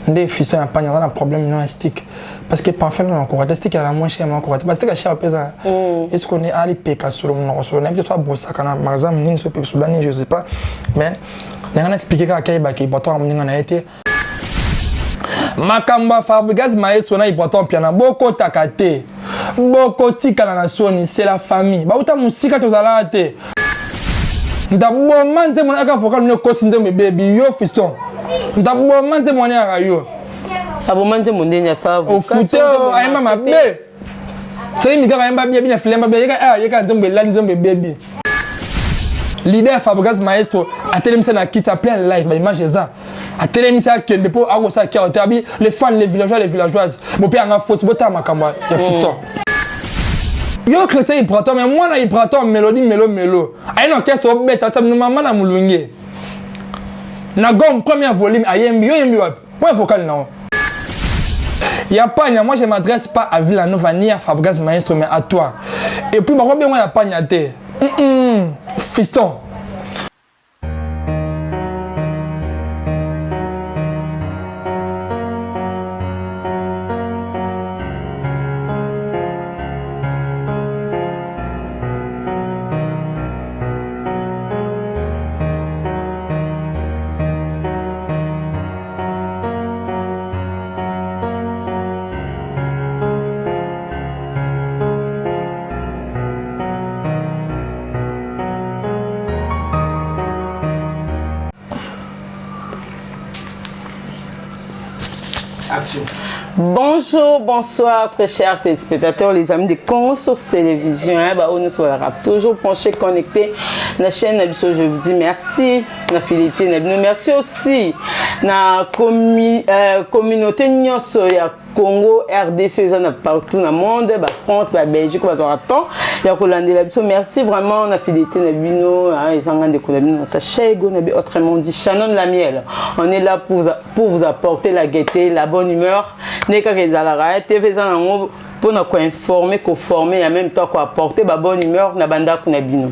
Des fistons à pas un problème non stick parce que parfois on encore stick à la moins cher encore parce que cher pesa est-ce qu'on est allé péka sur mon sur n'importe quoi bossa kana par exemple ni sur pe soudan je sais pas mais on a expliqué qu'à Kaiba qui pourtant on a été Makamba Fabregas Maestro na important piano boko takate boko tika na soni c'est la famille ba uta musika tozala te ndabo manze mon aka vocal no coach ndembe baby yo fiston ndabo manze mon aka yo abo manze mon ndenya savu au foot ayamba mabe c'est mi gaba ayamba bien filemba bien yeka ndembe la ndembe baby leader Fabregas Maestro a télémisé na kit plein live ba image ça a télémisé que le po a ça qui a terbi les fans les villageois les villageoises mo pe anga foot bota makamba ya fiston yo chrétien il prend mais moi il prend mélodie mélo ay no orchestre beta ça nous maman na mulunge na gom premier volume ayembi yo yembi wapi ouais vocal non ya panya moi je m'adresse pas à Villanova ni à Fabregas Maestro mais à toi et puis ma combien moi ya panya te fiston. Bonjour, bonsoir, très chers téléspectateurs, les amis de Congo Source Télévision. On nous sera toujours penchés, connectés à la chaîne. Je vous dis merci, la fidélité. Merci aussi à la communauté Congo, RDC, partout dans le monde, France, Belgique, merci vraiment la fidélité. Autrement dit, Shannon Lamiel. On est là pour vous apporter la gaieté, la bonne humeur. Pour nous informer, conformer et en même temps apporter la bonne humeur na banda kunabino.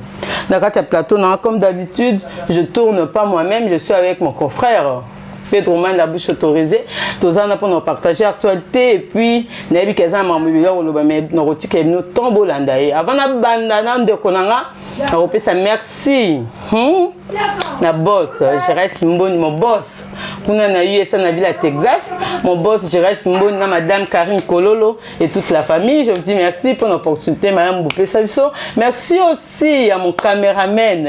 Dans le plateau, comme d'habitude, je tourne pas moi-même, je suis avec mon confrère. Pedro Man la bouche autorisée, tous en pour nous partager l'actualité et puis Nabi Kazan Mamoubila ou nous retirons nos tombeaux landaï. Avant la bande de Konanga, on peut ça merci. La boss, je reste mon boss. On a eu ça dans la Texas. Mon boss, je reste mon madame Karine Kololo et toute la famille. Je vous dis merci pour l'opportunité, madame Boupé Saviso. Merci aussi à mon caméraman.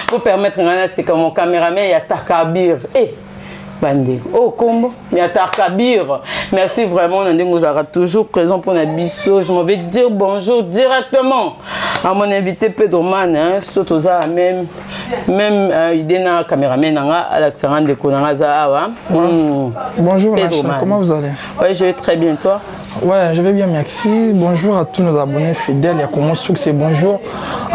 Pour permettre, c'est que mon caméraman, il y a Takabir. Bandé. Oh, combo, il y a Takabir. Merci vraiment, on nous aura toujours présent pour notre biseau. Je m'en vais dire bonjour directement à mon invité Pedro Man, surtout ça, même idée na caméraman, Alexandre de Konanga. Bonjour, comment vous allez? Oui, je vais très bien, toi? Ouais, je vais bien, merci. Bonjour à tous nos abonnés fidèles. Il y a comment succès. Bonjour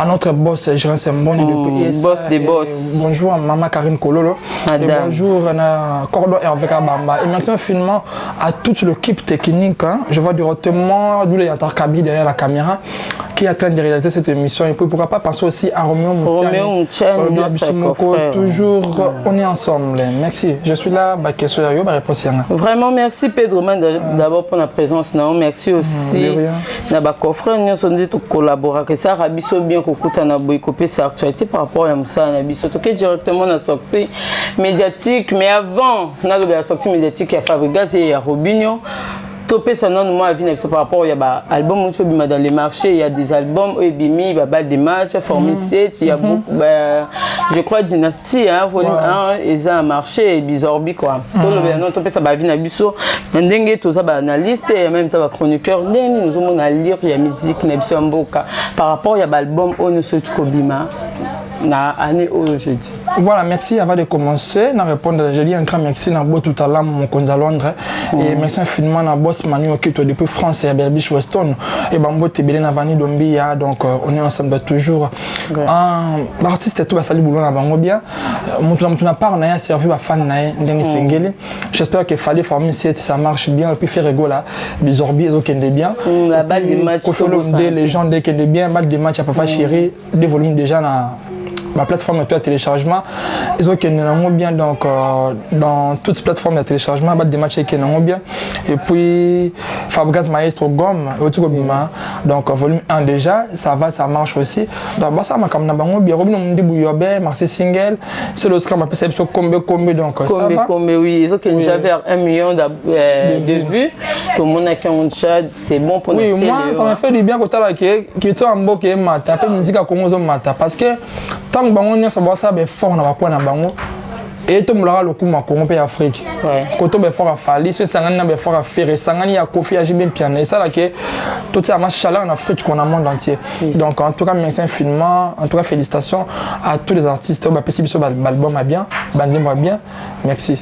à notre boss, je reste bon depuis boss des boss. Bonjour à maman Karine Kololo. Et bonjour à Cordo Hervé Kabamba. Et merci infiniment à toute l'équipe technique. Je vois directement d'où il y a Tarkabi derrière la caméra qui est en train de réaliser cette émission. Et puis pourquoi pas passer aussi à Roméo Moutiani. Toujours, on est ensemble. Merci. Je suis là. Vraiment, merci Pedro Man d'abord pour la présence. Non, merci aussi. Na confrère nous sommes dit collaborer que ça rabiso bien qu'on coûte na boy copier sa actualité par rapport à ça na biso to directement na sortie médiatique mais avant na la sortie médiatique ya Fabregas et ya Robinho topé ça non moi vie par rapport il y a album où tu bima dans les marchés il y a des albums et bimi baba des matchs Formule 7 il y a beaucoup je crois Dynastie volume 1 et ça a marché bizorbi quoi tout le non topé ça ba vie na biso ndenge tout ça ba analyste et en même temps ba chroniqueur nous on a lire il y a musique na biso mboka par rapport il y a album on ne se bima na année aujourd'hui. Voilà, merci avant de commencer. Na répondre, je dis un grand merci na beau tout à l'heure mon konza Londres et merci infiniment na boss Manu qui est depuis France et à Belgique Weston et bambo tebele na Vani Dombia donc on est ensemble toujours. L'artiste tout va saluer boulot na bango bien. Mutu na part na ya servi ba fan na ndenge sengeli. J'espère que fallait former si ça marche bien et puis faire rigolo là. Bizorbi et okende bien. La balle des matchs les gens dès qu'elle est bien, balle des matchs à papa chéri, des volumes déjà na ma plateforme de téléchargement. Ils ont bien donc dans toutes les plateformes de téléchargement, des matchs qui sont bien. Et puis Fabregas Maestro Gomme, donc volume 1 déjà, ça va, ça marche aussi. Donc ça m'a comme bien. Robin Bouyobe, Marseille Single, c'est le scrum, c'est combien donc combien oui, ils ont que j'avais 1 million de vues. Tout le monde a qui ont Tchad, c'est bon pour nous. Oui, moi ça m'a fait du bien quand tu qui est en beau qui est matin, après musique à Congo matin parce que tant que on est savoir ça ben fort na quoi na bango et tout le le coup ma Congo pays Afrique. Quand on ben fort à Fali, ce sangani na ben fort à faire sangani à Kofi à Jibin piano et ça là que tout ça marche chaleur en Afrique qu'on a monde entier. Donc en tout cas merci infiniment, en tout cas félicitations à tous les artistes. Bah possible sur l'album a bien, bandi moi bien. Merci.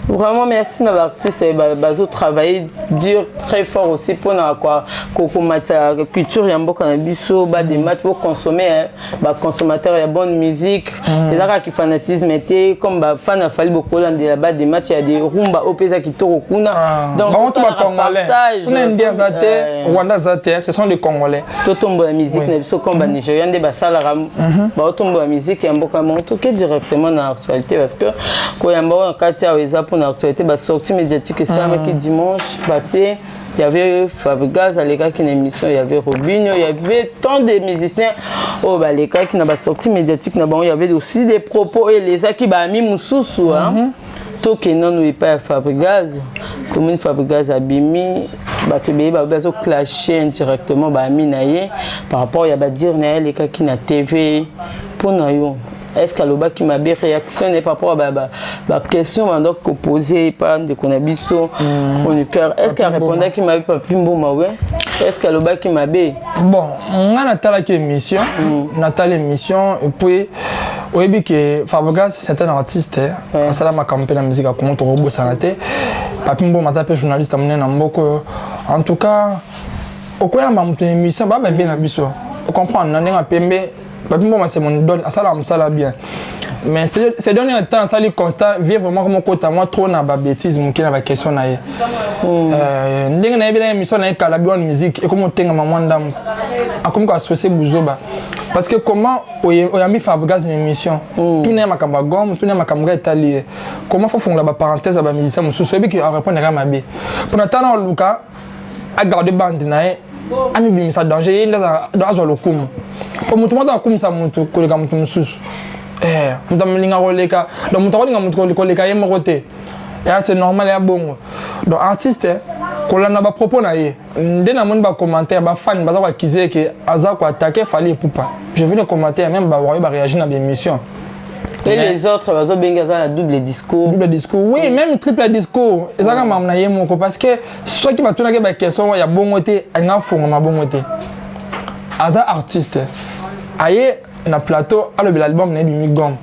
Vraiment merci à l'artiste bazo travailler dur très fort aussi pour quoi la culture yambo cannabis ba des matchs pour consommer ba consommateur ya bonne musique les arts qui fanatisme était comme ba fan a fallu beaucoup là là-bas des matchs il y a des rumba opeza qui toro kuna donc on va congolais on est indien zate Rwanda zate ce sont des congolais to tombo la musique na biso comme ba nigérian de ba sala ba tombo la musique yambo comme tout que directement dans l'actualité parce que ko yambo katia weza pour l'actualité, la sortie médiatique, c'est qui dimanche passé, il y avait Fabregas, les gars qui ont une émission, il y avait Robinho, il y avait tant de musiciens. Oh, bah, les gars qui ont une sortie médiatique, il y avait aussi des propos et les gars qui ont mis Moussoussou. Tout qui n'est pas Fabregas, comme une Fabregas a bimi, il y a clashé indirectement par rapport à dire les gars qui ont la TV pour nous. Est-ce qu'Aloba qui m'a bien réactionné par rapport à la question que posée par des connaissances chroniqueurs? Est-ce qu'elle répondait qui m'a pas pu ouais? Est-ce qu'Aloba qui m'a bien? Bon, on a Nathalie émission, Nathalie émission et puis oui que Fabregas c'est un artiste, ça m'a campé la musique à comment tu robot sanaté, Papimbo m'a tapé journaliste à mon amboko. En tout cas, au quoi m'a monté émission, bah vient à biso. On comprend, on a un PMB. Moi, c'est mon don, ça là bien. Mais c'est donné un temps, ça lui constat, vient vraiment comme côté à moi trop dans la bêtise, mon qui n'a pas question na ye. Ndenge na bien émission na kalabi en musique et comment tenga maman dame. A comme quoi associer Bouzoba. Parce que comment oyambi Fabregas une émission, tout n'est ma kamba gomme, tout n'est ma kamba italien. Comment faut faire la parenthèse à ba musicien mon souci qui a répondre à ma bé. Pour attendre Luka a garder bande na ye. Ami bimisa danger dans le coup. Pour mutu mota comme ça mutu koleka mutu mususu mutu mlinga koleka donc mutu kolinga mutu koleka yemo côté et c'est normal ya bongo donc artiste kolana ba propos na ye ndena mon ba commentaire ba fan baza kwa kize ke aza ko attaquer fallait poupa je vu les commentaires même ba réagir dans l'émission. Et les autres, ils ont un double discours. Double discours, oui, même triple discours. Et ça, parce que soit qui m'a tourné la question, il y a bon côté, il y a un fond, il y a bon côté. As artiste, aïe, na plateau, l'album n'est pas gomme.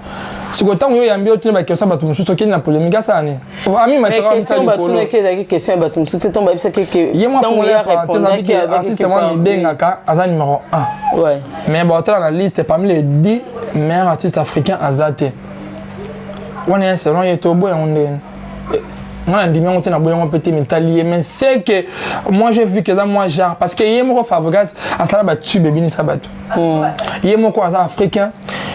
Si vous avez un peu de questions, vous avez stocké la polémique. Ça n'est pas ami, mais tu as question, vous avez question, vous avez stocké ton baby. Il y a un artiste numéro 1. Ouais. Mais bon, dans la liste parmi les 10 meilleurs artistes africains à Zate. On est selon les tobo et on est. Moi, on dit que on a un petit métallier, mais c'est que moi j'ai vu que dans moi genre parce que yemo Fabregas a ça la tube bini sabato. Yemo ko za africain,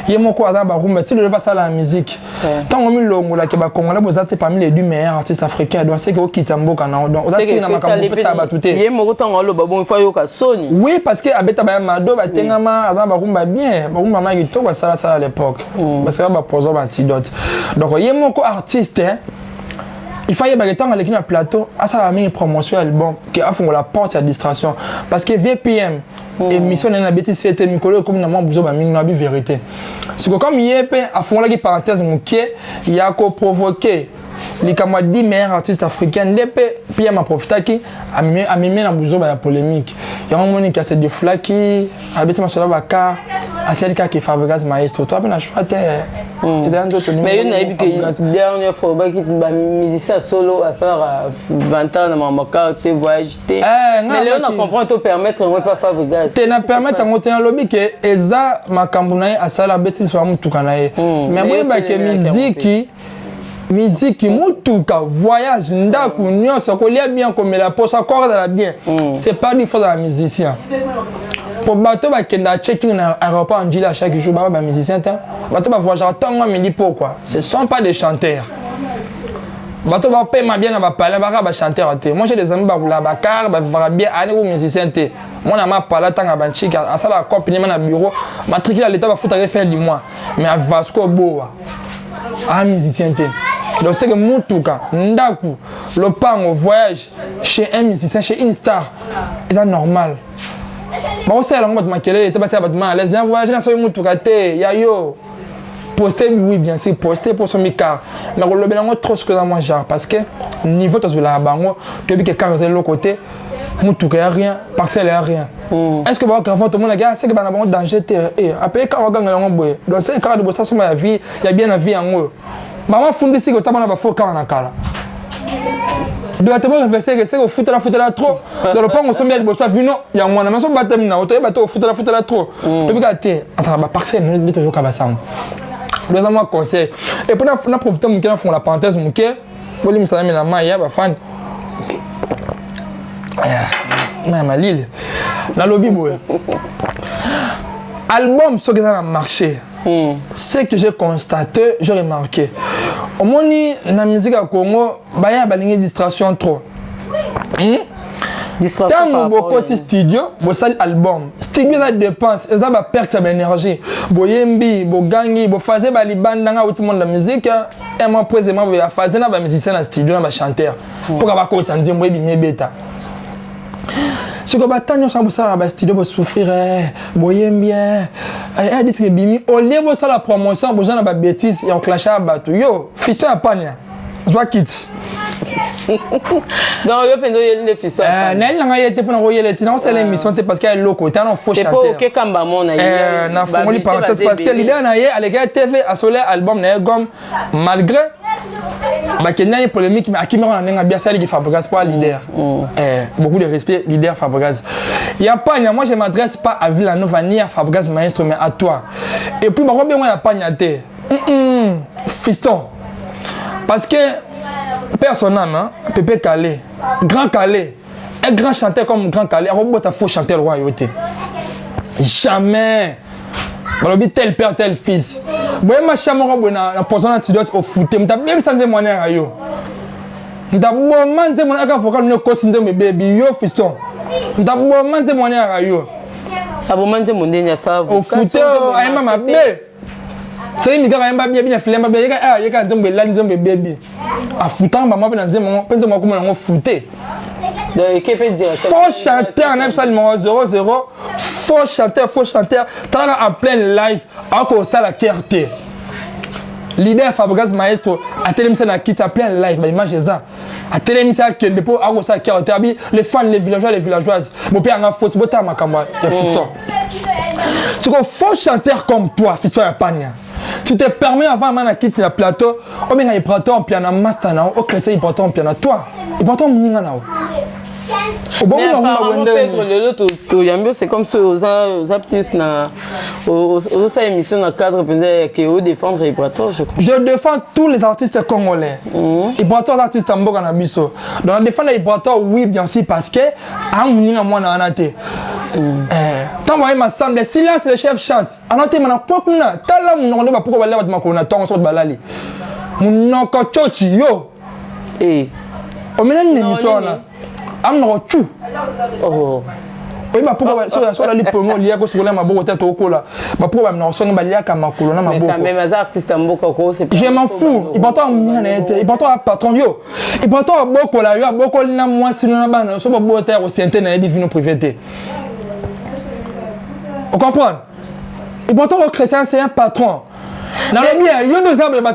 yemo ko za ba rumba, tu le pas ça la musique. Tant on mi longo la ke ba congolais bozate parmi les 2 meilleurs artistes africains, donc c'est que Kitambo kana donc ça c'est na makambo pesa ba tuté. Yemo ko tant lo ba bon fa yo ka soni. Oui, parce que abeta ba mado ba tengama za ba rumba bien, ba rumba ma to ba ça à l'époque. Parce que ba poser antidote. Donc yemo ko artiste il fallait que temps avec un plateau à ça la promotion album qui a fait la porte à distraction parce que VPM émission na bêtise c'était Nicolas comme na besoin ba mingi na bi vérité c'est que comme yep a fond la parenthèse muké il y a ko provoquer les camarades 10 meilleurs artistes africains d'épée puis il m'a profité qui a mis na besoin ba polémique il y a un moment qui a cette flaky a bêtise ma ba car à celle qui est Fabregas Maestro toi ben a choisi mais il y a une dernière fois qui a mis ça solo à ça 20 ans dans ma carte voyage mais là on comprend te permettre on pas Fabregas te na permettre on te lobby que eza makambuna à ça la bêtise soit mutukanaye mais moi ba que musique mutuka voyage ndaku nyonso ko lia bien comme la posa corde la bien c'est pas du faux dans la musicien Pour bateau, il y a checking dans l'aéroport en à chaque jour, il y a des musiciens. Bateau, il voyage tant que je dis pourquoi. Ce ne sont pas des chanteurs. Bateau, il paye bien dans le palais, il y a des chanteurs. Moi, j'ai des amis qui ont des car, ils vont bien aller aux musiciens. Moi, je n'ai pas tant que je suis à la copine, dans le bureau, matriculé à l'État, il faut faire du mois. Mais à Vasco, un musicien. Donc, c'est que Moutouka, Ndaku, le pan au voyage chez un musicien, chez une star, c'est normal. Bon, c'est la mode maquillée, il était à l'aise. Bien voyager dans ce Moutouka, yo. Poster, oui, bien sûr, poster pour son car. Mais le bénin trop ce que ça mange, parce que niveau de la bango, tu as vu que car de l'autre côté, Moutouka, il n'y a rien, parcelle, il n'y a rien. Est-ce que vous avez tout le monde, c'est que vous avez un danger. Après, quand vous avez un boy, donc c'est quand vous avez la vie, il y a bien la vie en haut. Maman fonde ici que tu as faux quand on a cala. De la table renversée que c'est au foot la trop. Dans le point on se met à bossa vino, il y a moins mais son baptême na auto bateau foot la trop. Depuis que attends ba parcelle ne te yoka basam. Deuxièmement conseil. Et pour na profiter mon qui font la parenthèse mon qui boli misa na maya ba fan. Na ma lille. Na lobby boy. Album ce que ça a marché. Ce que j'ai constaté, j'ai remarqué. Au moins, dans la musique au Congo, il y a une distraction trop. Tant beaucoup de studio, vous savez album. Studio ça dépense, ça va perdre d'énergie. Vous yembi, vous gagnez, vous faites des bandes dans le monde de la musique. Et moi précisément, vous faites des musiciens dans le studio, des chanteurs. Pour que vous puissiez vous bien bêta. Ce que vous ça va studio pour souffrir, vous bien. Il dit que bimi au lieu de la promotion, vous avez des bêtises et on clash à battre. Yo, fiston à pagne. Je vais quitter. Non, yo pendo yeli le fiston. Nel nga yete pour envoyer les non c'est l'émission parce qu'il y a loco, t'as non faux chanteur. C'est pas OK kamba mon na yeli. Na fond parenthèse parce que l'idée na yé à l'égal TV à soler album na gomme malgré bah qu'il y a une polémique mais à qui me rend un bien ça qui Fabregas pas leader. Beaucoup de respect leader Fabregas. Il y a pas moi je m'adresse pas à Villanova ni à Fabregas maestro mais à toi. Et puis bah bien moi y a pas nyaté. Fiston. Parce que personne hein, Pépé Calais, Grand Calais, un grand chanteur comme Grand Calais, un faux chanteur royauté. Jamais. Balobi tel père, tel fils. Bon, ma chambre na poison antidote au foot. M'ta même sans témoigner à yo. M'ta bon man témoigner à faut qu'on continue mes baby yo fiston. M'ta bon man témoigner à yo. Abo man témoigner ya ça. Au foot, ay mama bé. C'est une gars yamba bien bien filer mba bien yeka nzombe la nzombe baby. A foutant maman bien nzombe penzo mo comme on fouté. Donc qui peut dire faux chanteur en absolument 00 faux chanteur t'as en plein live encore ça la clarté. Leader Fabregas maestro a télémisé na kit à plein live mais image ça. A télémisé à quel dépôt encore ça clarté les fans les villageoises bon père en faute bota makamba ya fiston. C'est un faux chanteur comme toi fiston ya panya. Tu te permets avant de quitter le plateau, ou bien il prend ton piano master, ou chrétien il prend ton piano toi, il prend ton mninga nao. C'est comme ça, aux plus na aux émissions dans le cadre de défendre les Ibrator, je crois. Je défends tous les artistes congolais. Ibrator artiste en Boga Nabiso. Donc on défend les Ibrator oui bien sûr parce que à mninga moi na anate. Tant que ma semble le silence le chef chante. Anate mana quoi na tala mon nom pourquoi aller battre ma ton sort balali. Mon nom ko chochi yo. O menen ni misona. Am no chu. Oh. Oui ba pourquoi so la lipongo liya ko sokola maboko tete okola. Ba pourquoi na songa balia ka makolo na maboko. Mais mes artistes mboka ko c'est. Je m'en fous. Il porte mninga na été. Il porte patron yo. Il porte boko la yo boko na moi sino na bana so bo terre au sainté na vino privé. Vous comprenez? Et pourtant, le chrétien, c'est un patron. Dans le bien, il y a deux arbres, il y a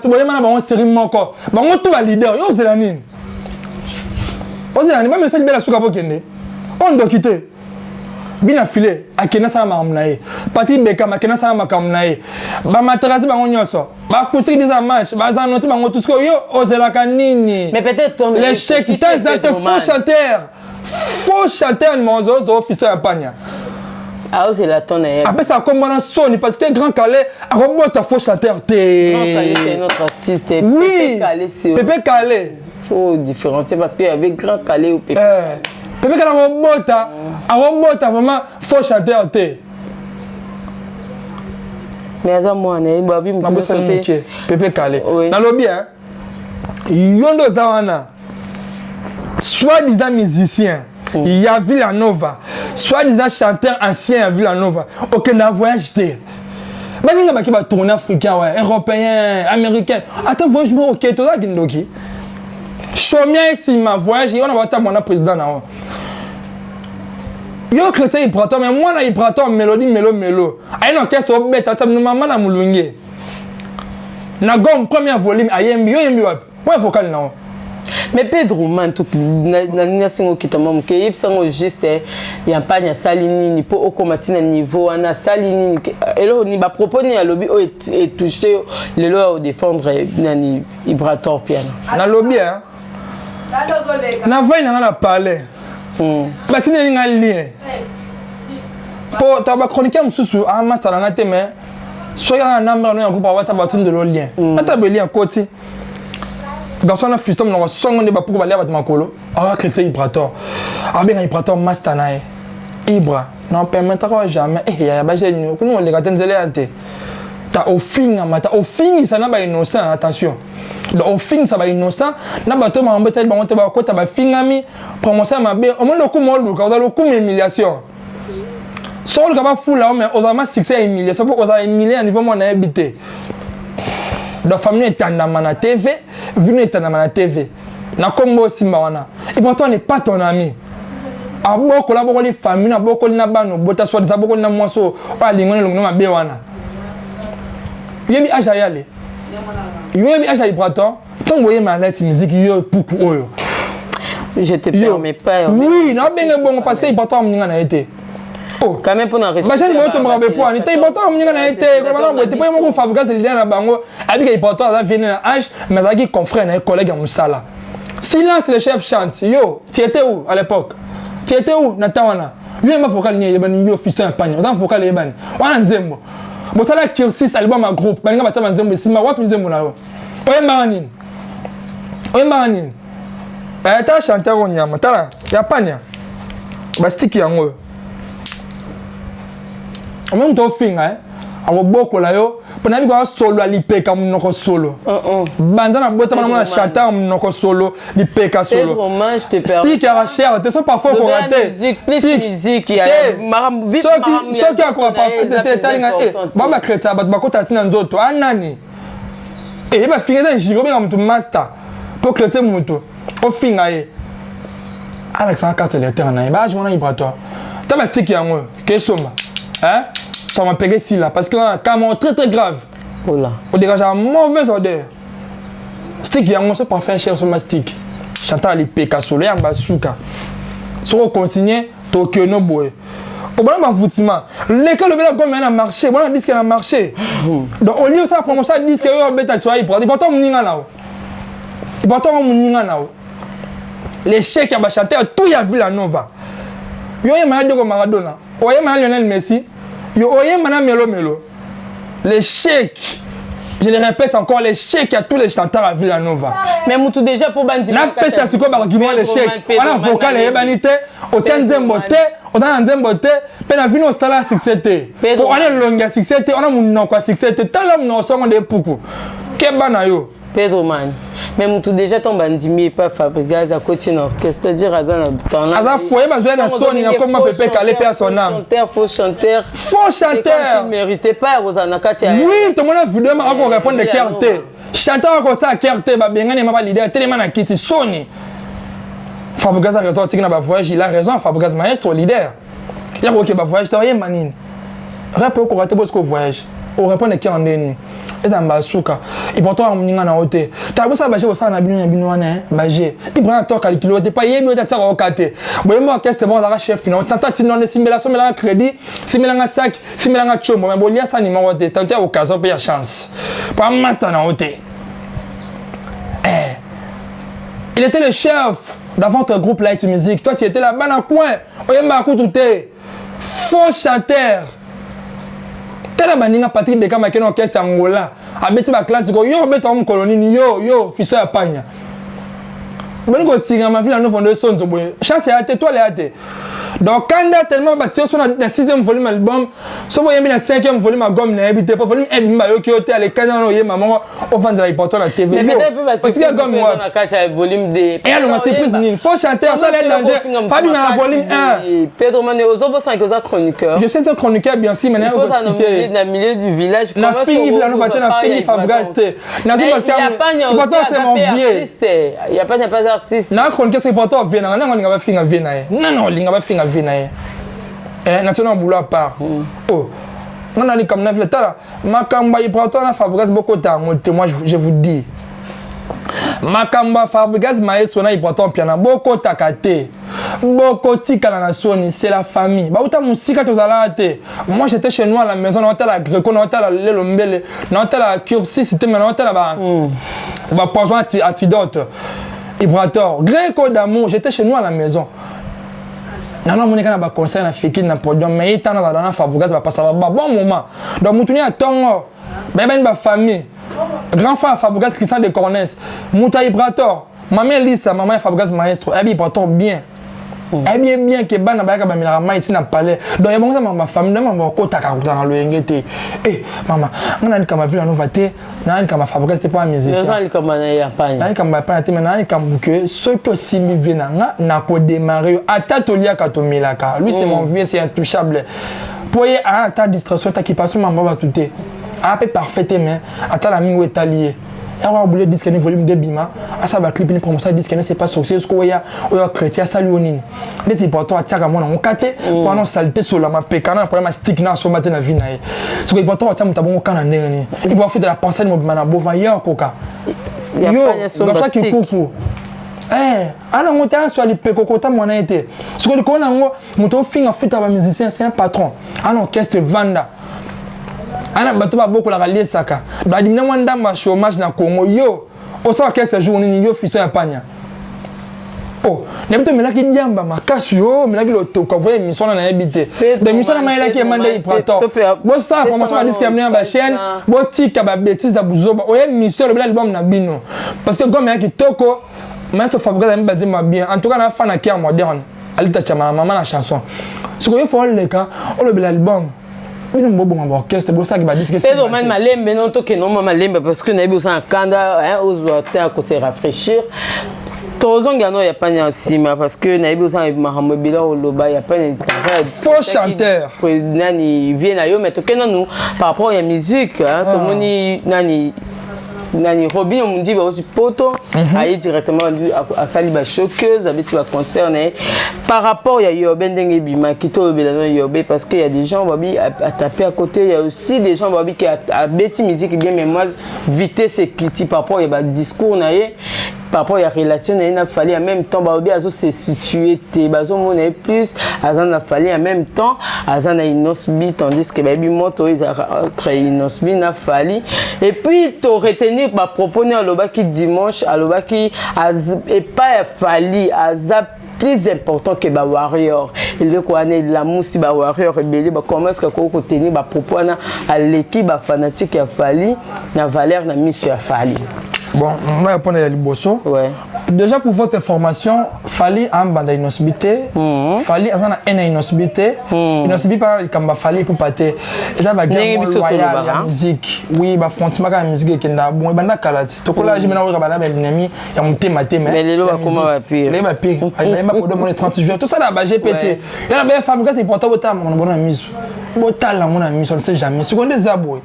un série encore. Il y a un leader, il y a un zélanine. On doit quitter. Bien filé, à Kena Salamarnae. Pati Beka, à Kena Salamarnae. Ba materasi ba onyoso. Ba kusiki des matchs, ba zanoti ba ngotusko yo ozelaka nini. Mais peut-être ton l'échec, tu t'es faux chanteur, mon zozo, fils de Pagna. Ah, c'est la tonne. Après, ça comme un Sony parce que Grand Calais a vraiment un faux chanteur. Grand Calais, c'est notre artiste. Oui, Pépé Calais. Il faut différencier parce qu'il y avait Grand Calais ou Pépé. Pépé Calais a vraiment faux chanteur. Mais à moi, on est babi Pépé Calé. Dans le bien, Yondo Zawana, soi-disant musicien, il y a Villanova, soi-disant chanteur ancien à Villanova, aucun voyage d'eux. Baninga baki ba tourner africain, ouais, européen, américain. Attends, voyage moi ok, tout ça qui nous qui. Chomia ici ma voyage, on a voté mon président là. Yo chrétien il prend mais moi il prend mélodie mélo. Aïe non qu'est-ce que bête, ça me maman na mulunge. Na gom premier volume ayembi yo yembi wapi. Ouais vocal non. Mais Pedro man tout na singo kitama mke yep sango juste ya mpanya salini ni po okomatina niveau ana salini elo ni ba proposer ya lobby o et toucher le loi au défendre nani Ibrator piano na lobby hein na voix na parler ba tina nga lien po ta ba chroniquer mususu a master na te mais soya na number no groupe WhatsApp ba tin de lo lien ata be lien koti garçon na fiston na songo ne ba pour ba leba makolo ah chrétien Ibrator ah bien Ibrator master na Ibra non permettra jamais ya ba jeune ko no le gatenzele ante ta ofinga mata ofingi sana ba innocent attention donc ofingi ça ba innocent na ba to ma mbeta ba monte ba kota ba fingami promotion ma be o mondo ko mo luka o ko humiliation sol ka ba fula o mais o za ma succès humiliation pour o za humilier à niveau mon na habité. La famille est en amana TV, venu est en amana TV. Na Congo Simbawana. Et pourtant, on n'est pas ton ami. A beaucoup la beaucoup de familles, na beaucoup de nabano, bota soit des beaucoup de namoiso, pas lingon le nom à Bewana. Yebi Ajayale. Yebi Ajay Braton. Tant que vous ma lettre musique, yo beaucoup oyo. Je te permets pas. Oui, na bien bon parce que Braton m'ninga na été. Quand même pour nous respecter. Bah j'ai me me point. N'était important m'ninga na été. Comment on était pas mon fabriquer des liens na bango. Avec important ça vient na âge, mais ça qui confrère na collègue en musala. Silence le chef chante. Yo, tu étais où à l'époque? Tu étais où Natawana? Lui m'a vocal ni yebani yo fiston Espagne. On vocal yebani. Wana nzembo. Bon ça là Kirsis album à groupe. Baninga ba tama nzembo sima wapi nzembo na yo. Oyembanini. Oyembanini. Ta chanteur on yama. Tala, ya panya. Ba stick yango. En même temps finga hein. Awo boko la yo. Pona bi ko solo alipeka munoko solo. Banda na bota na chanteur munoko solo, lipeka solo. Dommage te perds. Stick à cher, te sont parfois qu'on raté. Musique, il y a maram vite maram. Ceux qui a quoi pas fait c'était talinga ba ba chrétien ba ko tatina nzoto anani. Et ba finga dans jiro bien mutu master. Pour chrétien mutu. O finga e. Alexandre carte les terrain na ba je mona Ibrator. Ta ba stick yango, que soma. Hein? Ça m'a payé ici là parce que là caméra très très grave. Oh là. On dégage un mauvais odeur. Stick yango c'est pas faire cher sur ma stick. Chantal ali peka solo ya basuka. Si on continue Tokyo no boy. Au bon ma voutima. L'école le bel comme a marché, bon disque a marché. Donc au lieu ça promotion disque yo beta soit il pourtant muninga nao. Il pourtant muninga nao. Les chèques ya ba chanter tout ya Villanova. Yo ya malade comme Maradona. Oye ma Lionel Messi. Yo oye mana melo. Les chèques. Je le répète encore, les chèques à tous les chanteurs à Villanova. Mais tout déjà pour bandi. Na pesta siko bargument les chèques. On a vocal et banité, au tien nzembote, on a nzembote, pe na vino stala succès. On a longa succès, on a mon quoi succès. Talam no songo de puku. Ke bana yo. Pedro man. Mais tout déjà ton bandimi pas Fabregas à côté d'un orchestre, c'est-à-dire Azan dans la. Azan foyer ma jouer na son ya comme Pépé Calé père son âme. Faux chanteur. Faux chanteur. Il méritait pas Rosana Katia. Oui, tout le monde a vidéo ma ko répondre de Kerte. Chanteur comme ça Kerte ba bengane ma ba leader tellement na kiti Sony. Fabregas a raison, tu na ba voyage, il a raison, Fabregas maestro leader. Il a OK ba voyage, tu rien manine. Rappel ko rater parce que voyage. On répond de Kerte ndeni. Et dans Basuka. Et pourtant, on n'a pas été. Tu as vu ça, Bagé, ça, on a bien, Bagé. Il prend un tour calculé, tu pas yémi, tu as au côté. Bon, moi, qu'est-ce que c'est, chef final. Tanta, tu n'as pas simulation, mais là, crédit, simulation sac, simulation chum. Mais bon, il y a ça, numéro de tu as occasion, puis il y a chance. Pas un master dans l'hôtel. Il était le chef dans votre groupe Light Music. Toi, tu étais là-bas dans le coin. On y a un coup tout est. Faux chanteur. Tela baninga Patrick Beka makeno orchestre Angola abeti ba classe ko yo beto am colonie yo fisto ya panya bani ko tinga ma vila no fondo sonzo boy chance ya te toi le ate Donc quand tellement bâti sur la 6e volume album, so voyez bien la 5e volume album n'a habité pas volume ebimba yo ki ote à l'écran no ye maman au vendre la important la TV. Mais peut-être parce que comme moi volume des et alors c'est plus nul. Faut chanter à faire les dangers. Fabi na volume 1. Pedro Mane ozobo sans que ça chroniqueur. Je sais ce chroniqueur bien sûr mais il faut expliquer dans le milieu du village comment na fini la nouvelle na fini Fabregas té. Na dit parce que important c'est mon vieux. Il y a pas artiste. Na chroniqueur c'est important vient na nga ba finga vient na. Non linga ba finga vient na. National boulot à part. Oh. On a dit comme neuf l'état. Makamba il prend toi Fabregas beaucoup de temps. Moi je vous dis. Makamba Fabregas maestro na il prend piano beaucoup takate. Beaucoup tika na soni c'est la famille. Ba uta musika tozala te. Moi j'étais chez nous à la maison, on était la Greco, on était la Lelombele, on était la Cursi, c'était maintenant on était là-bas. Ba poison antidote. Ibrator, Greco d'amour, j'étais chez nous à la maison. Non, mon écran a conseil na fiki na podium mais il t'a dans Fabregas va passer bon moment. Donc mutuni a tongo. Ben ba famille. Grand frère Fabregas Christian de Cornès. Muta Ibrator. Maman Lisa, maman Fabregas maestro. Elle bien portant bien. Elle bien que bana ba ka ba milaka mai tina palais. Donc ya bonga ma famille ma kota ka kutana lo engete. Eh maman, ngana ni kama vile novate, na ni kama Fabregas c'était pas un musicien. Na ni kama na yampanya. Na ni kama pa te na ni kama que ce que si mi vient na ko démarrer atatolia ka to milaka. Lui c'est mon vieux, c'est intouchable. Pour y a ta distraction ta qui passe maman va touter. A peu parfaitement, ata la mingo est allié. Il y a un boulet disque ni volume de bima, à ça va clip ni promotion disque c'est pas sorcier ce qu'il y a chrétien saluonine. Des important à tirer moi on kate pour non saleté sur la ma pécana pour ma stick na so matin na vie na. Ce qui est important à tirer mon tabon kana ndenge. Il va faire de la pensée mo bima na bovaya koka. Yo, gafа qui coucou. Ana monta sur les pekokota mona été. Ce que qu'on a moto finga futa ba musicien c'est un patron. Un orchestre vanda. Ana bato ba beaucoup la ralier saka ba dimna wanda ma chômage na Congo yo o sa orchestre jour ni yo fiston ya panya oh ne bito melaki ndiamba makasi yo melaki lo to ko voyer mission na habité de mission na maila ki manda i prato bo sa promotion ba disque ya ba chaîne bo tika ba bêtise za buzoba o ye mission le album na bino parce que comme ya ki toko maestro Fabregas ba dit ma bien en tout cas na fan na qui moderne alita chama maman la chanson ce que il faut le cas o le album. Pedro Man malembe non to que non malembe parce que na besoin kanda aux auteurs pour se rafraîchir. Tozon gano ya pas en cima parce que na besoin Mahambo Bila au loba ya pas faux chanteur. Nani vient na yo mais to que nous par rapport à la musique comme ni nani Robin on me dit aussi poto aller directement à saliba choqueuse avec tu va concerner par rapport il y a Yoben Dengue Bima qui to belano Yobe parce qu'il y a des gens babi à taper à côté il y a aussi des gens babi qui a bêti musique bien mais moi vitesse qui par rapport il y a discours naé par rapport à la relation il a fallu en même temps babi azo se situer te bazo moné plus azan a fallu en même temps azan a inosbi tandis que babi moto ils a très inosbi n'a fallu et puis tu retenir ba proposer à l'obaki dimanche à l'obaki et pas fallu azap plus important que ba warrior il veut quoi la mousse ba warrior rebelle ba comment est-ce que ko tenir ba propos à l'équipe ba fanatique a fallu na valeur na mission a fallu. Bon, on va répondre à Liboso. Ouais. Déjà pour votre information, fallait un banda inosbité, fallait un inosbité, inosbité par exemple fallait pour pâter. Et là bah gamme royal la musique. Oui, bah frontièrement la musique qui est là. Bon, banda kalati. To kola je mena banda ba nami ya monter maté mais. Mais les lois comment va pire. Les va pire. Il m'a pour demander 30 jours. Tout ça là bah GPT. Il y a des femmes qui c'est important autant mon bon ami. Bon talent mon ami, on ne sait jamais. Seconde des aboués.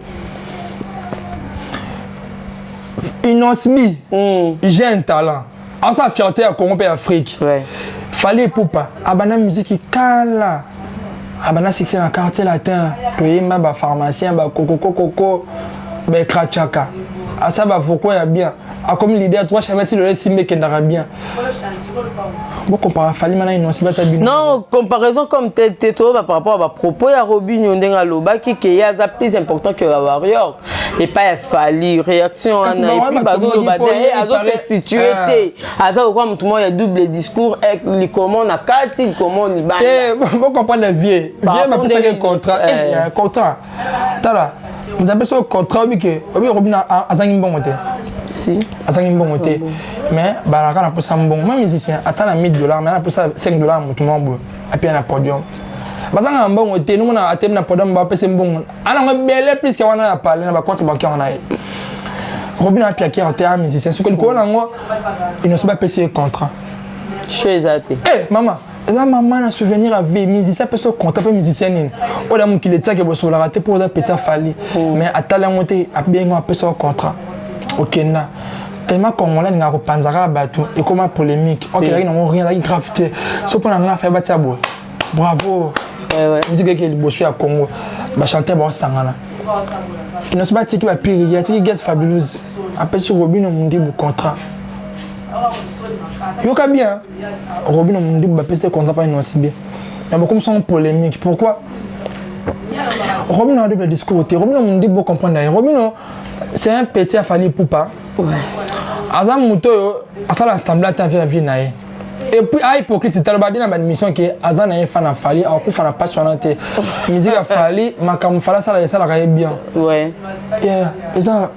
Inosbi, j'ai un talent. En sa fierté à Congo et Afrique. Ouais. Fallait pour pas. Abana musique qui cala. Abana succès dans le quartier latin. Puis ma ba pharmacien ba coco ba krachaka. À ça ba pourquoi y a bien. A comme l'idée toi je vais mettre le simbe qui ndara bien. Bon comparer fallait maintenant Inosbi ta bien. Non, comparaison comme t'es toi par rapport à propos ya Robin Ndenga Loba qui est plus important que la warrior. Et pas fallu réaction en et puis bazo ba azo se situer té azo quoi tout le monde il y a double discours avec les comment na kati comment ni ba bon comprendre les vieux m'a pensé un contrat il y a un contrat tala vous avez ce contrat que Robin azangi bon côté Si. Azangi mbongo te. Mais balaka na posa mbongo. Même musicien attend la $1000 mais na posa $5 mutumo bo. Apia na podium. Bazanga mbongo te nous na atem na podium ba pesa mbongo. Ana ngobele plus que wana parler na ba compte bancaire na ye. Robin a piqué à terre musicien. Ce que le ngo il ne se pas payer contrat. Chezate. Eh maman, ça maman a souvenir à vie musicien peut se contrat pas musicien ni. O da mu kileta ke bo so la rater pour da petit fali. Mais à talenté a bien un peu son contrat. OK na. Tellement congolais nga ko panzaka batu et comment polémique. OK, il n'a rien de gravité. So pour nga faire batia bo. Bravo. Ouais. Musique que le bossé à Congo. Ba chanter bon sangana. Il ne se pas tiki ba pire, il y a tiki get fabulous. Après sur Robin on dit bu contrat. Yoka bien. Robin on dit ba peste contrat pas non si bien. Il y a beaucoup de polémique. Pourquoi? Robin a des discours. Robin on dit beaucoup comprendre. Robin c'est un petit afani poupa. Ouais. Azam muto asala assemblée ta vie nae. Et puis à hypocrite c'est tellement bien dans ma mission que Azan na fan a fallu a ku fan passionnante. Musique a fallu makam fala sala ça la bien. Ouais. Yeah, eza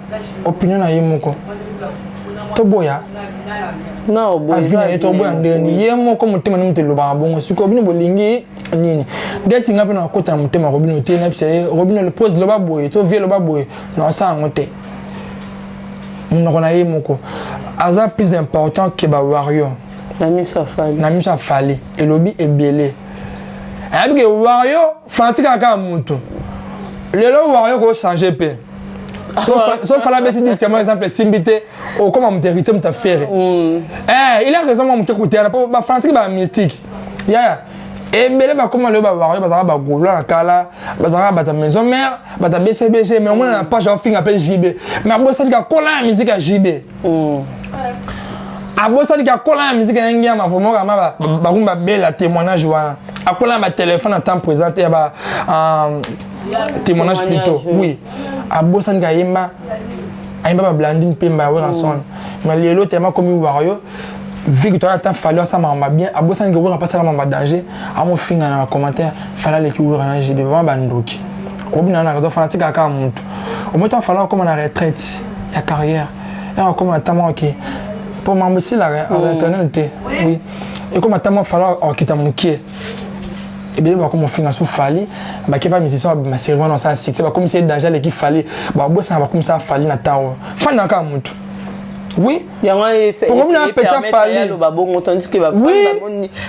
opinion na yemoko. To boya. Non, boya. Avina to boya ndeni yemoko mutima ni mutelo ba bongo siko bino bolingi nini. Desi ngapi na kota mutima Robin te na pse Robin le pose le ba boye to vie le ba boye. Non ça ngote. Mon yemoko. Aza plus important que ba warrior. Nami sa fali et lobby est bielé. Avec que Wario fanatique à mutu. Le Wario ko changer pe. Sauf la bête disque par exemple Simbité ou comment me hérité me ta faire. Il a raison moi me écouter pas fanatique ba mystique. Yeah. Et belé ba comment le ba Wario ba golo la kala, ba ta maison mère, ba ta BCBG mais on n'a pas genre fin appelle JB. Mais moi ça dit que la musique à JB. Abosa di kola musique ngia ma vraiment ba rumba bela témoignage wana akola ma téléphone en temps présenté ba témoignage plutôt oui abosa nga yemba ayemba ba blandine pemba wa son mais lelo tellement comme Wario Victoire tant fallu ça m'a bien abosa nga wura passer la danger à mon finga na commentaire fala le ki wura na jibe vraiment bandoki obina na raison fanatique aka muntu au moins fala comme na retraite ya carrière et comme tellement OK. Pour moi aussi la internet oui et comme tellement falloir quitter mon pied et bien comme on finance sous fali bah qui pas musicien ma série dans ça c'est comme si danger les qui fallait bah bon ça va comme ça fali na tao fan dans ka muntu oui pour moi un petit fali ba bon entendu que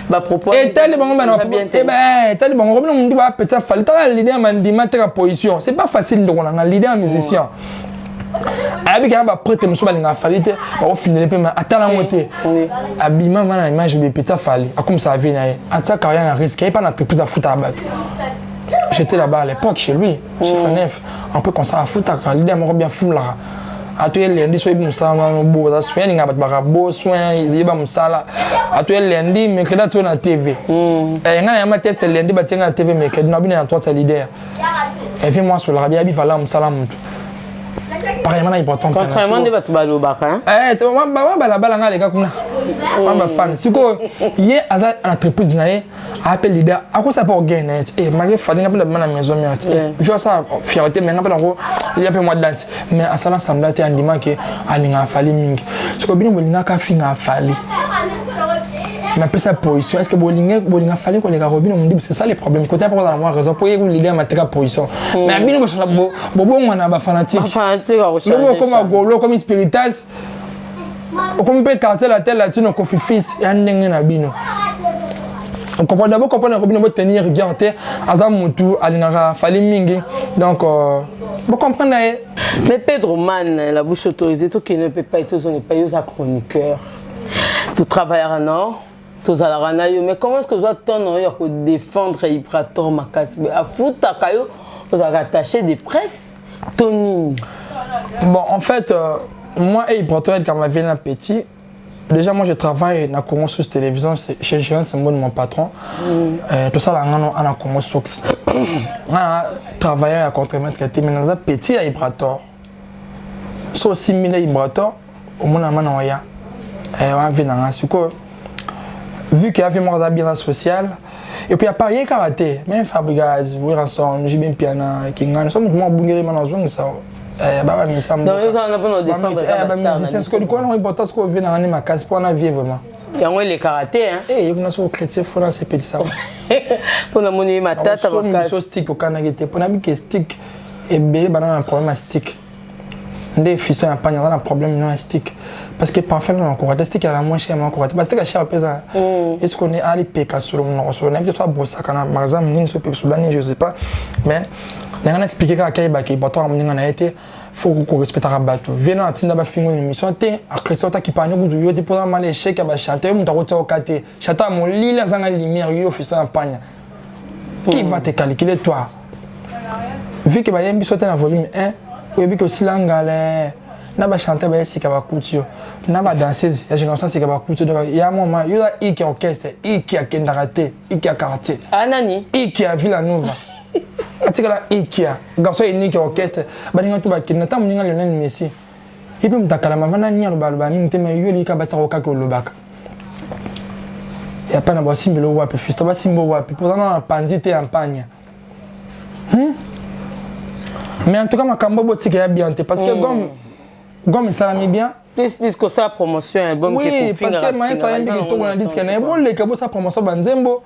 ba propose et tel bon ba et ben tel bon on dit ba petit fali ta l'idée mandima ta position c'est pas facile de on a l'idée en musicien. Abi ka ba prêter muso balinga falite ba o finir pe ma atala monter abi mama na image be peta fali comme ça vient ata carrière na risque pas na entreprise à foot à battre. J'étais là-bas à l'époque chez lui chez Fanef un peu comme ça à foot à l'idée mo bien fou là atoye lendi so ibu musala no bo za soin nga ba bo soin iziba musala atoye lendi mercredi to na TV nga na ma test lendi ba tinga na TV mercredi na bina na toi ça leader et puis moi sur la rabia bi fala musala mutu. Pareillement important. Contrairement de battu balobaka. Tu vois, la balle les gars comme là. Ma fan. Si quoi, hier à l'entreprise naé appelle leader. À quoi ça pour gagner? Et malgré falling appelle la maison mère. Je vois ça fierté mais appelle en gros il y a peu moins de dance. Mais à ça l'ensemble là t'es en dimanche que alinga fali ming. Si quoi bien bolinga ka finga fali. Mais après sa position, est-ce que bolinga fallait que les gars Robin on dit c'est ça les problèmes côté pour avoir raison pour que l'idée ma très position mais bien bobo on a ba fanatique le comme golo comme spiritas comme peut quartier la telle là-dessus nos confis et ndenge na bino on comprend d'abord comprendre Robin on tenir regarder azam mutu alinga fallait mingi donc vous comprenez. Mais Pedro Man la bouche autorisée tout qui ne peut pas être on n'est pas aux chroniqueur tout travailleur en or mais comment est-ce que vous avez défendre Ibrator Makas à foutre à Kayo vous avez attaché des presses Tony. Bon en fait moi et Ibrator quand ma vie petit déjà moi je travaille dans Congo Source télévision chez Gérard c'est mon patron tout ça là on a Congo Source on a travaillé à contre-maître qui était maintenant petit à Ibrator so similaire Ibrator au moins on a on a vu dans suko vu qu'il y avait moins d'habits social et puis à Paris karaté même Fabregas Wilson j'ai bien piano qui gagne ça moi bungeri manazon ça Baba misa mboka. Donc, on a pas nos défendre les musiciens. Ce que du coup, on a important ce qu'on vient dans ma case pour en vivre vraiment. Qui ont le karaté, hein? Eh, il y a une chrétien, faut lancer petit ça. Pour la monnaie, ma tata, ma case. Pour stick au Canada, pour la que stick et bé, bah on a un problème à stick. Des fistons à pagne, on a un problème non à stick. Parce que parfois, on a encore des sticks à la moins cher, mais encore. Parce que la cher pèse. Est-ce qu'on est à l'IPK sur le nom? On a peut-être soit brossé à Canada, par exemple, ni sur le Soudan, je sais pas. Mais, on a expliqué qu'à Kaïba, qui est pourtant, on a été. Faut qu'on respecte la bateau. Venant à Tinda finir une émission, à Christophe qui parle de yo, pour un mal échec à chanter, on t'a retiré au côté. Chata mon lit, la zanga lumière, yo, fiston en pagne. Qui va te calculer, toi? Vu que y a un bisou dans le volume 1, ou bien que si l'angale, n'a pas chanté, c'est qu'il va couture. N'a pas dansé, il y a génération, c'est qu'il va couture. Il y a un moment, il y a un qui orchestre, il qui a Kendarate, il qui a quartier. Ah, Nani? Il qui a Villanova. Atikala ikia garçon unique orchestre baninga tu bakina ta muninga Lionel Messi et puis mutakala mavana nya lo balba mingte me yoli ka batsa roka ko lobaka ya pana ba simbelo wapi fisto ba simbo wapi pour na panzite campagne mais en tout cas makambo botika ya bien parce que gomme ça la bien plus que ça promotion album qui oui parce que maestro a mbiki to na disque na bon le kabo sa promotion banzembo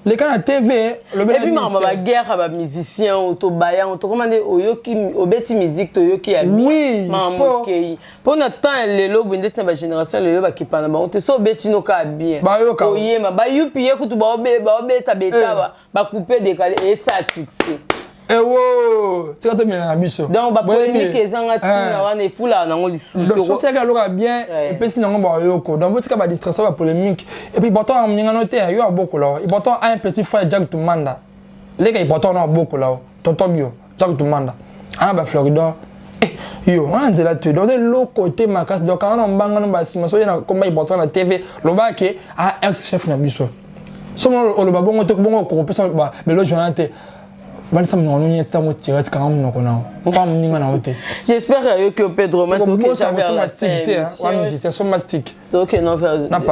les canaux TV, le bien. Et puis, ma guerre avec les musiciens, autobaya, automatiquement, oyoki, obeti musique, toyoki abi. Oui. Pour notre temps, les lobes, une des générations, les lobes qui parlent, on te so beti no ka bien. Bah yoka. Oye, ma ba yupi ekutu ba obe tabeta ba couper décaler et ça succès. Eh wow, tu as bien la mission. Donc, ba polémique ezanga tina wana e fula na ngoli sou. Donc, ça c'est que l'ora bien et puis sinon ba yoko. Donc, tu as distraction ba polémique et puis pourtant on n'inga noté yo a beaucoup là. Et pourtant un petit frère Jack Tumanda. Les gars pourtant on a beaucoup là. Tonton bio, Jack Tumanda. Ah ba Florida. Yo, on est là tu dans l'autre côté ma casse donc quand on banga no ba sima so yana comme important la TV, le ba ke a ex chef na biso. Somo le ba bongo te bongo ko pesa ba mais le journal j'espère que Pedro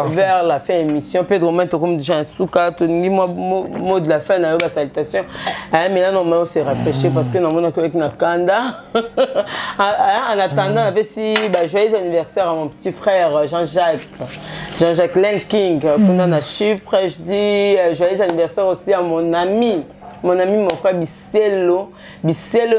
vers la fin émission Pedro comme déjà souka mot de la fin na ba salutation mais là normalement c'est rafraîchi parce que normalement avec Nakanda en attendant avait si joyeux anniversaire à mon petit frère Jean-Jacques Lenking qu'on a Chypre je dis joyeux anniversaire aussi à mon ami mon frère Bisselo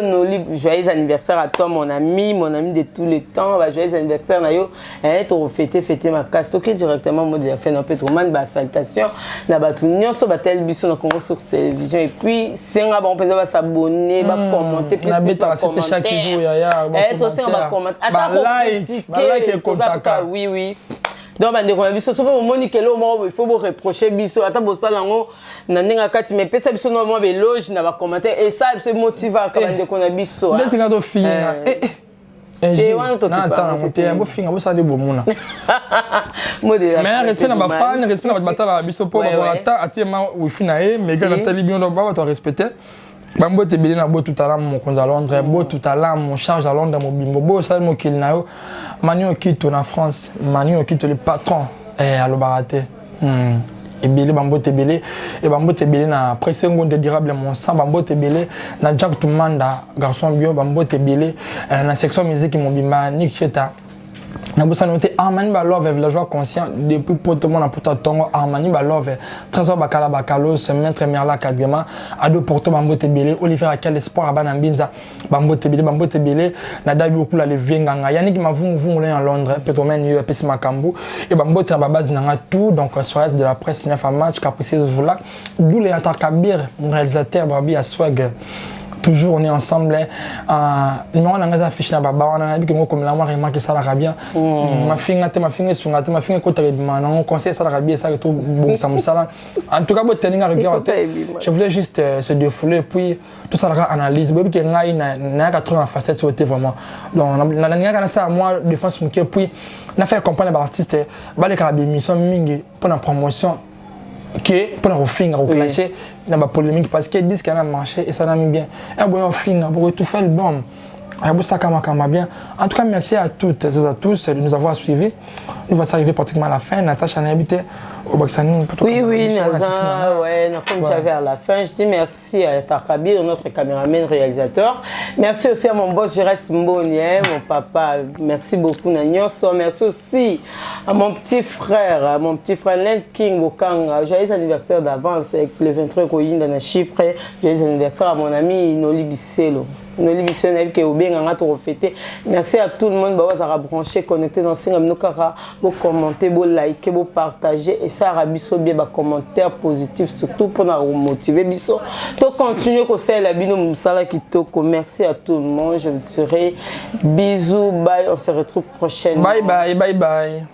Noli, joyeux anniversaire à toi mon ami de tous les temps, joyeux anniversaire Nayo, tu fêter ma casse, ok directement moi de la fin d'un peu trop mal, salutation, na batunion sur batel biso na Congo sur télévision et puis si on va on peut s'abonner, commenter plus commenter chaque jour ya oui donc bande ko biso so moni kelo mo il faut bo reprocher biso ata bo sala ngo na ninga kati mais pesa biso no mo beloge na ba commenter et ça c'est motiva ka bande ko na biso mais c'est quand on finit na attends monter bo finga bo sala de bomuna mais respect na ba fan respect na ba batala biso po ba ata atiema wifi na e mais gars na tali bien ba to respecter bambo te belé na bo tout à l'heure mon compte à Londres bo tout à l'heure mon charge à Londres mon bimbo bo ça mo qu'il na yo Manu quitte en France Manu quitte le patron à l'Obarate et belé bambo te belé et bambo te belé na presque de durable mon sang bambo te belé na Jack Tumanda garçon bio bambo te belé na section musique mon bimba Nick Cheta na bossa noté Armani ba love villageois conscient depuis pour tout le monde pour tongo Armani ba love trésor bakala bakalo se mettre merla kadema ado porto bambo te belé Olivier Akel espoir abana mbinza bambo te belé na dabi okula le venganga yannick mavungu en Londres Petromen yo pesi makambu et bambo te na base nanga tout donc soirée de la presse 9 match capricieuse voilà d'où les attaques Kabir mon réalisateur Barbie à swag toujours on est ensemble non on a des affiches na baba on a dit que moi comme la moi remarqué ça la bien ma finga ko tele on conseille ça la bien ça tout bon ça me sala en tout cas bon tenir regarder je voulais juste se défouler puis tout ça la analyse bobi que ngai na 80 facettes c'était vraiment donc na ngai ça moi défense mon puis na faire comprendre les artistes ba les carabins mission mingi pour la promotion que pour la finir au clasher il y a pas polémique parce que disent qu'il a marché et ça n'a mis bien et bon finir pour tout faire le bon Bien. En tout cas, merci à toutes et à tous de nous avoir suivis. Nous allons arriver pratiquement à la fin. Natacha a habité au Baxani. Oui, Naza, ouais, comme j'avais à la fin. Je dis merci à Takabir, notre caméraman réalisateur. Merci aussi à mon boss, Jérès Mbonier, mon papa. Merci beaucoup, Nagnoso. Merci aussi à mon petit frère Len King Bokanga. Joyeux anniversaire d'avance avec le 23 Koyin dans Chypre. Joyeux anniversaire à mon ami Noli Bisselo. Merci à tout le monde qui a branché, connecté dans ce canal, vous commenter, vous liker, vous partager et ça a bien des commentaires positifs surtout pour nous motiver. To continuer que c'est la bino musala qui toko. Merci à tout le monde. Je vous dirai bisous, bye. On se retrouve prochainement. Bye bye, bye bye.